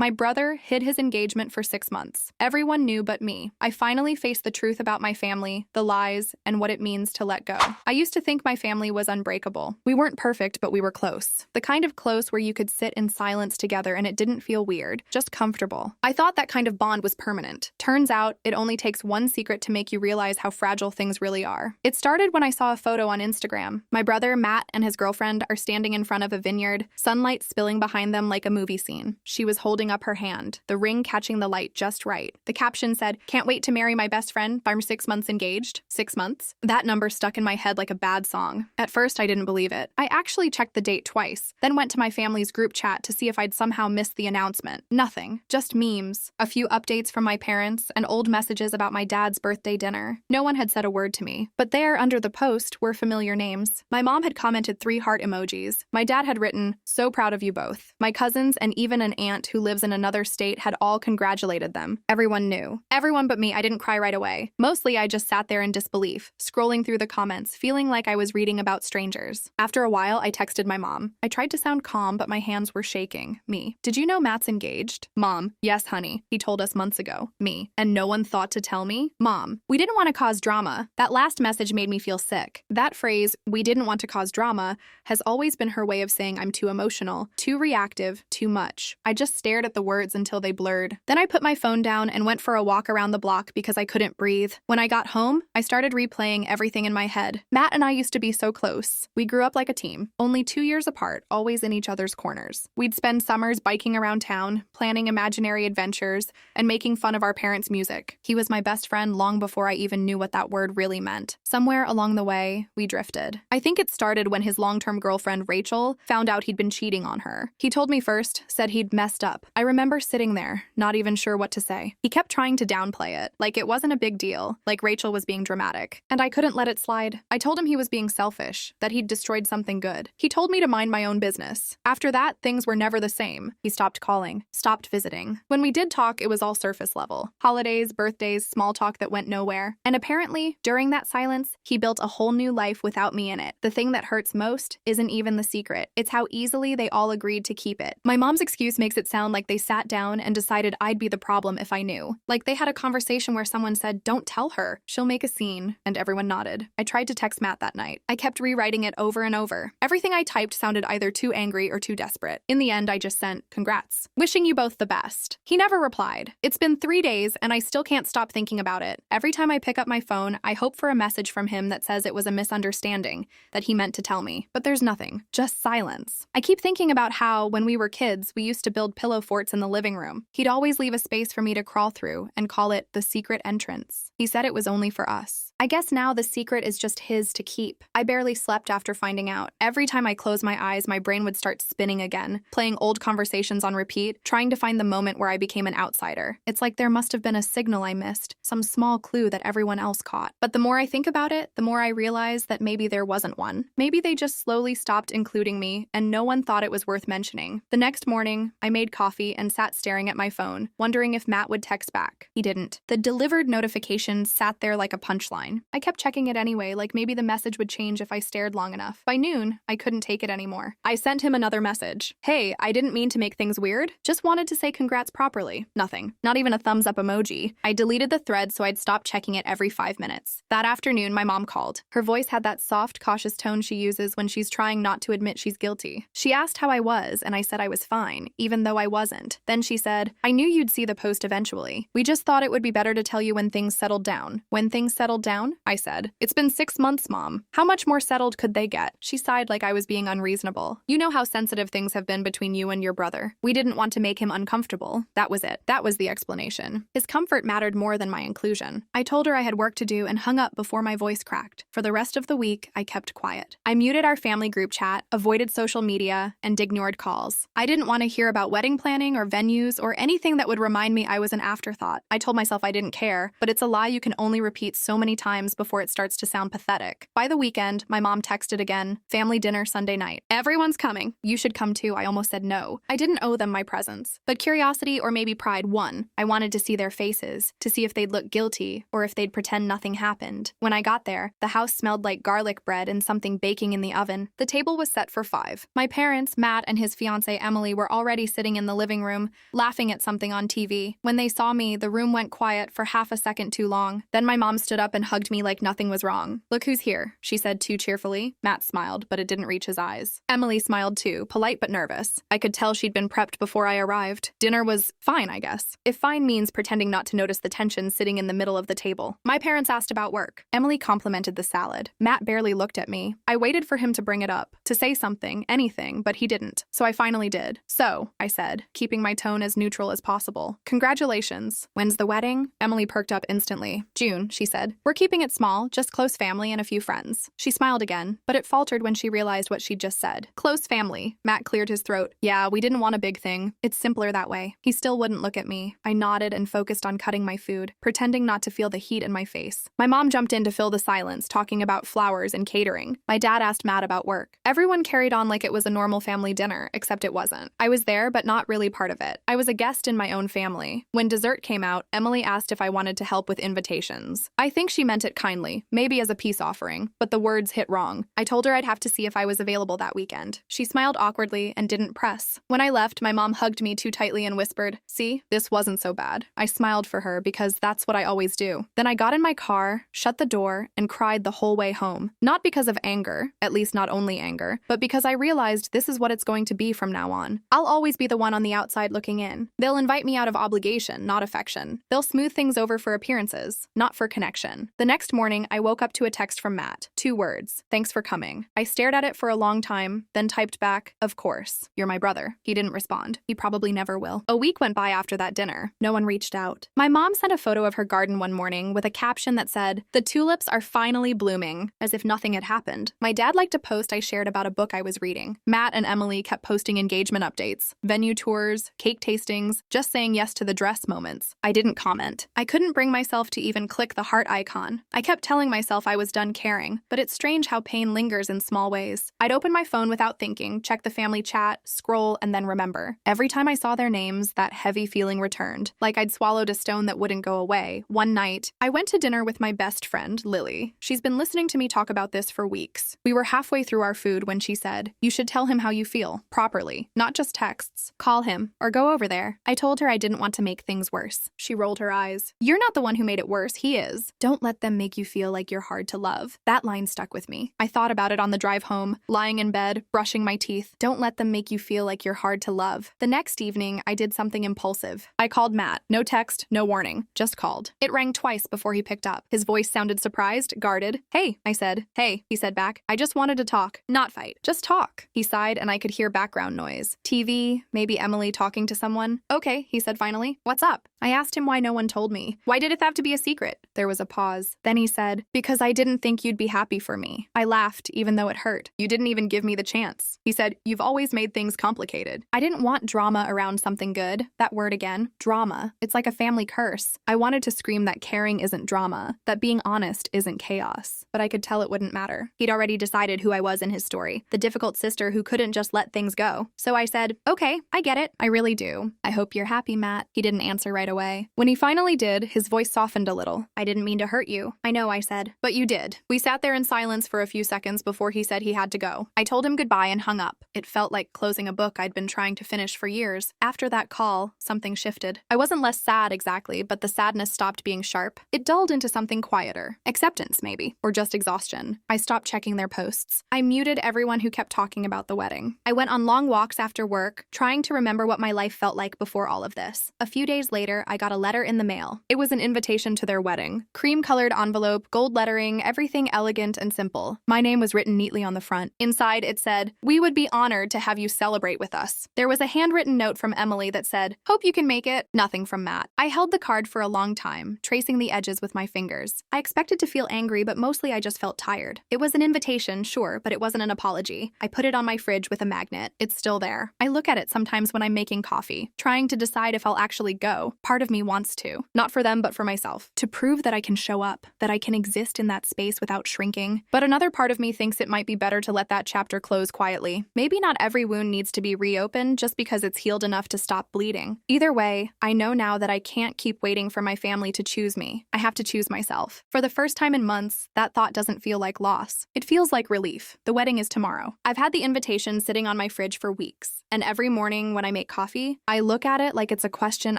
My brother hid his engagement for 6 months. Everyone knew but me. I finally faced the truth about my family, the lies, and what it means to let go. I used to think my family was unbreakable. We weren't perfect, but we were close. The kind of close where you could sit in silence together and it didn't feel weird, just comfortable. I thought that kind of bond was permanent. Turns out, it only takes one secret to make you realize how fragile things really are. It started when I saw a photo on Instagram. My brother, Matt, and his girlfriend are standing in front of a vineyard, sunlight spilling behind them like a movie scene. She was holding up her hand, the ring catching the light just right. The caption said, "Can't wait to marry my best friend. I'm 6 months engaged." 6 months? That number stuck in my head like a bad song. At first, I didn't believe it. I actually checked the date twice, then went to my family's group chat to see if I'd somehow missed the announcement. Nothing. Just memes, a few updates from my parents, and old messages about my dad's birthday dinner. No one had said a word to me, but there under the post were familiar names. My mom had commented 3 heart emojis. My dad had written, "So proud of you both." My cousins and even an aunt who lives in another state had all congratulated them. Everyone knew. Everyone but me. I didn't cry right away. Mostly I just sat there in disbelief, scrolling through the comments, feeling like I was reading about strangers. After a while, I texted my mom. I tried to sound calm, but my hands were shaking. Me: "Did you know Matt's engaged?" Mom: "Yes, honey. He told us months ago." Me: "And no one thought to tell me?" Mom: "We didn't want to cause drama." That last message made me feel sick. That phrase, "we didn't want to cause drama," has always been her way of saying I'm too emotional, too reactive, too much. I just stared at the words until they blurred. Then I put my phone down and went for a walk around the block because I couldn't breathe. When I got home, I started replaying everything in my head. Matt and I used to be so close. We grew up like a team, only 2 years apart, always in each other's corners. We'd spend summers biking around town, planning imaginary adventures, and making fun of our parents' music. He was my best friend long before I even knew what that word really meant. Somewhere along the way, we drifted. I think it started when his long-term girlfriend, Rachel, found out he'd been cheating on her. He told me first, said he'd messed up. I remember sitting there, not even sure what to say. He kept trying to downplay it, like it wasn't a big deal, like Rachel was being dramatic. And I couldn't let it slide. I told him he was being selfish, that he'd destroyed something good. He told me to mind my own business. After that, things were never the same. He stopped calling, stopped visiting. When we did talk, it was all surface level. Holidays, birthdays, small talk that went nowhere. And apparently, during that silence, he built a whole new life without me in it. The thing that hurts most isn't even the secret. It's how easily they all agreed to keep it. My mom's excuse makes it sound like they sat down and decided I'd be the problem if I knew. Like they had a conversation where someone said, "Don't tell her. She'll make a scene," and everyone nodded. I tried to text Matt that night. I kept rewriting it over and over. Everything I typed sounded either too angry or too desperate. In the end, I just sent, "Congrats. Wishing you both the best." He never replied. It's been 3 days, and I still can't stop thinking about it. Every time I pick up my phone, I hope for a message from him that says it was a misunderstanding, that he meant to tell me. But there's nothing. Just silence. I keep thinking about how, when we were kids, we used to build pillow forts in the living room. He'd always leave a space for me to crawl through and call it the secret entrance. He said it was only for us. I guess now the secret is just his to keep. I barely slept after finding out. Every time I closed my eyes, my brain would start spinning again, playing old conversations on repeat, trying to find the moment where I became an outsider. It's like there must have been a signal I missed, some small clue that everyone else caught. But the more I think about it, the more I realize that maybe there wasn't one. Maybe they just slowly stopped including me, and no one thought it was worth mentioning. The next morning, I made coffee and sat staring at my phone, wondering if Matt would text back. He didn't. The delivered notification sat there like a punchline. I kept checking it anyway, like maybe the message would change if I stared long enough. By noon, I couldn't take it anymore. I sent him another message. "Hey, I didn't mean to make things weird. Just wanted to say congrats properly." Nothing. Not even a thumbs up emoji. I deleted the thread so I'd stop checking it every 5 minutes. That afternoon, my mom called. Her voice had that soft, cautious tone she uses when she's trying not to admit she's guilty. She asked how I was, and I said I was fine, even though I wasn't. Then she said, "I knew you'd see the post eventually. We just thought it would be better to tell you when things settled down." "When things settled down?" I said. "It's been 6 months, Mom. How much more settled could they get?" She sighed like I was being unreasonable. "You know how sensitive things have been between you and your brother. We didn't want to make him uncomfortable." That was it. That was the explanation. His comfort mattered more than my inclusion. I told her I had work to do and hung up before my voice cracked. For the rest of the week, I kept quiet. I muted our family group chat, avoided social media, and ignored calls. I didn't want to hear about wedding planning or venues or anything that would remind me I was an afterthought. I told myself I didn't care, but it's a lie you can only repeat so many times before it starts to sound pathetic. By the weekend, my mom texted again, family dinner Sunday night. Everyone's coming. You should come too. I almost said no. I didn't owe them my presence. But curiosity or maybe pride won. I wanted to see their faces, to see if they'd look guilty or if they'd pretend nothing happened. When I got there, the house smelled like garlic bread and something baking in the oven. The table was set for 5. My parents, Matt, and his fiancée Emily were already sitting in the living room, laughing at something on TV. When they saw me, the room went quiet for half a second too long. Then my mom stood up and hugged me like nothing was wrong. "Look who's here," she said too cheerfully. Matt smiled, but it didn't reach his eyes. Emily smiled too, polite but nervous. I could tell she'd been prepped before I arrived. Dinner was fine, I guess. If fine means pretending not to notice the tension sitting in the middle of the table. My parents asked about work. Emily complimented the salad. Matt barely looked at me. I waited for him to bring it up, to say something, anything, but he didn't. So I finally did. "So," I said, keeping my tone as neutral as possible. "Congratulations. When's the wedding?" Emily perked up instantly. "June," she said. "We're keeping it small, just close family and a few friends." She smiled again, but it faltered when she realized what she'd just said. "Close family." Matt cleared his throat. "Yeah, we didn't want a big thing. It's simpler that way." He still wouldn't look at me. I nodded and focused on cutting my food, pretending not to feel the heat in my face. My mom jumped in to fill the silence, talking about flowers and catering. My dad asked Matt about work. Everyone carried on like it was a normal family dinner, except it wasn't. I was there, but not really part of it. I was a guest in my own family. When dessert came out, Emily asked if I wanted to help with invitations. I think she meant it kindly, maybe as a peace offering, but the words hit wrong. I told her I'd have to see if I was available that weekend. She smiled awkwardly and didn't press. When I left, my mom hugged me too tightly and whispered, "See, this wasn't so bad." I smiled for her because that's what I always do. Then I got in my car, shut the door, and cried the whole way home. Not because of anger, at least not only anger, but because I realized this is what it's going to be from now on. I'll always be the one on the outside looking in. They'll invite me out of obligation, not affection. They'll smooth things over for appearances, not for connection. The next morning, I woke up to a text from Matt. 2 words. "Thanks for coming." I stared at it for a long time, then typed back, "Of course. You're my brother." He didn't respond. He probably never will. A week went by after that dinner. No one reached out. My mom sent a photo of her garden one morning with a caption that said, "The tulips are finally blooming," as if nothing had happened. My dad liked a post I shared about a book I was reading. Matt and Emily kept posting engagement updates, venue tours, cake tastings, just saying yes to the dress moments. I didn't comment. I couldn't bring myself to even click the heart icon. I kept telling myself I was done caring, but it's strange how pain lingers in small ways. I'd open my phone without thinking, check the family chat, scroll, and then remember. Every time I saw their names, that heavy feeling returned, like I'd swallowed a stone that wouldn't go away. One night, I went to dinner with my best friend, Lily. She's been listening to me talk about this for weeks. We were halfway through our food when she said, "You should tell him how you feel, properly, not just texts. Call him, or go over there." I told her I didn't want to make things worse. She rolled her eyes. "You're not the one who made it worse, he is. Don't let them make you feel like you're hard to love." That line stuck with me. I thought about it on the drive home, lying in bed, brushing my teeth. Don't let them make you feel like you're hard to love. The next evening, I did something impulsive. I called Matt. No text, no warning, just called. It rang twice before he picked up. His voice sounded surprised, guarded. "Hey," I said. "Hey," he said back. "I just wanted to talk. Not fight. Just talk." He sighed and I could hear background noise. TV, maybe Emily talking to someone. "Okay," he said finally. "What's up?" I asked him why no one told me. Why did it have to be a secret? There was a pause. Then he said, "Because I didn't think you'd be happy for me." I laughed, even though it hurt. "You didn't even give me the chance." He said, "You've always made things complicated." I didn't want drama around something good. That word again, drama. It's like a family curse. I wanted to scream that caring isn't drama, that being honest isn't chaos. But I could tell it wouldn't matter. He'd already decided who I was in his story, the difficult sister who couldn't just let things go. So I said, "Okay, I get it. I really do. I hope you're happy, Matt." He didn't answer right away. When he finally did, his voice softened a little. "I didn't mean to hurt you." "I know," I said. "But you did." We sat there in silence for a few seconds before he said he had to go. I told him goodbye and hung up. It felt like closing a book I'd been trying to finish for years. After that call, something shifted. I wasn't less sad exactly, but the sadness stopped being sharp. It dulled into something quieter. Acceptance, maybe. Or just exhaustion. I stopped checking their posts. I muted everyone who kept talking about the wedding. I went on long walks after work, trying to remember what my life felt like before all of this. A few days later, I got a letter in the mail. It was an invitation to their wedding. Cream-colored envelope, gold lettering, everything elegant and simple. My name was written neatly on the front. Inside, it said, "We would be honored to have you celebrate with us." There was a handwritten note from Emily that said, "Hope you can make it." Nothing from Matt. I held the card for a long time, tracing the edges with my fingers. I expected to feel angry, but mostly I just felt tired. It was an invitation, sure, but it wasn't an apology. I put it on my fridge with a magnet. It's still there. I look at it sometimes when I'm making coffee, trying to decide if I'll actually go. Part of me wants to. Not for them, but for myself. To prove that I can show up. up, that I can exist in that space without shrinking. But another part of me thinks it might be better to let that chapter close quietly. Maybe not every wound needs to be reopened just because it's healed enough to stop bleeding. Either way, I know now that I can't keep waiting for my family to choose me. I have to choose myself. For the first time in months, that thought doesn't feel like loss. It feels like relief. The wedding is tomorrow. I've had the invitation sitting on my fridge for weeks, and every morning when I make coffee, I look at it like it's a question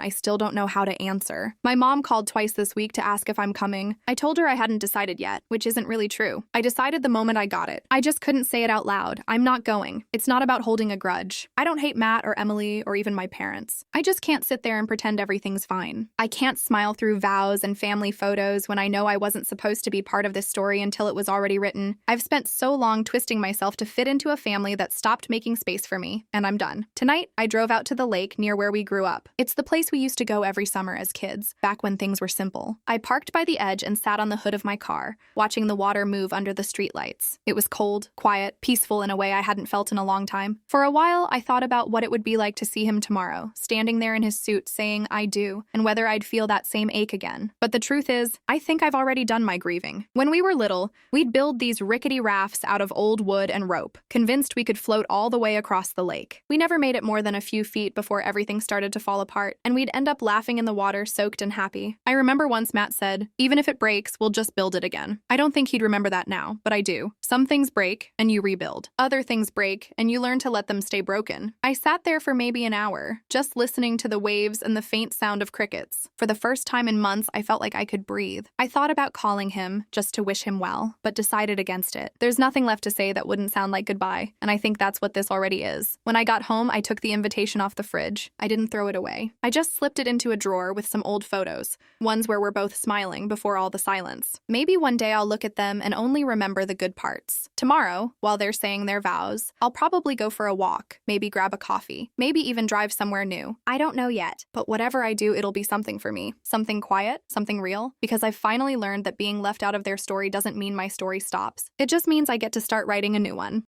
I still don't know how to answer. My mom called twice this week to ask if I'm coming. I told her I hadn't decided yet, which isn't really true. I decided the moment I got it. I just couldn't say it out loud. I'm not going. It's not about holding a grudge. I don't hate Matt or Emily or even my parents. I just can't sit there and pretend everything's fine. I can't smile through vows and family photos when I know I wasn't supposed to be part of this story until it was already written. I've spent so long twisting myself to fit into a family that stopped making space for me, and I'm done. Tonight, I drove out to the lake near where we grew up. It's the place we used to go every summer as kids, back when things were simple. I parked by the edge and sat on the hood of my car, watching the water move under the streetlights. It was cold, quiet, peaceful in a way I hadn't felt in a long time. For a while, I thought about what it would be like to see him tomorrow, standing there in his suit saying, "I do," and whether I'd feel that same ache again. But the truth is, I think I've already done my grieving. When we were little, we'd build these rickety rafts out of old wood and rope, convinced we could float all the way across the lake. We never made it more than a few feet before everything started to fall apart, and we'd end up laughing in the water, soaked and happy. I remember once Matt said, "Even if it breaks, we'll just build it again." I don't think he'd remember that now, but I do. Some things break, and you rebuild. Other things break, and you learn to let them stay broken. I sat there for maybe an hour, just listening to the waves and the faint sound of crickets. For the first time in months, I felt like I could breathe. I thought about calling him, just to wish him well, but decided against it. There's nothing left to say that wouldn't sound like goodbye, and I think that's what this already is. When I got home, I took the invitation off the fridge. I didn't throw it away. I just slipped it into a drawer with some old photos, ones where we're both smiling before all the silence. Maybe one day I'll look at them and only remember the good parts. Tomorrow, while they're saying their vows, I'll probably go for a walk, maybe grab a coffee, maybe even drive somewhere new. I don't know yet, but whatever I do, it'll be something for me. Something quiet, something real, because I've finally learned that being left out of their story doesn't mean my story stops. It just means I get to start writing a new one.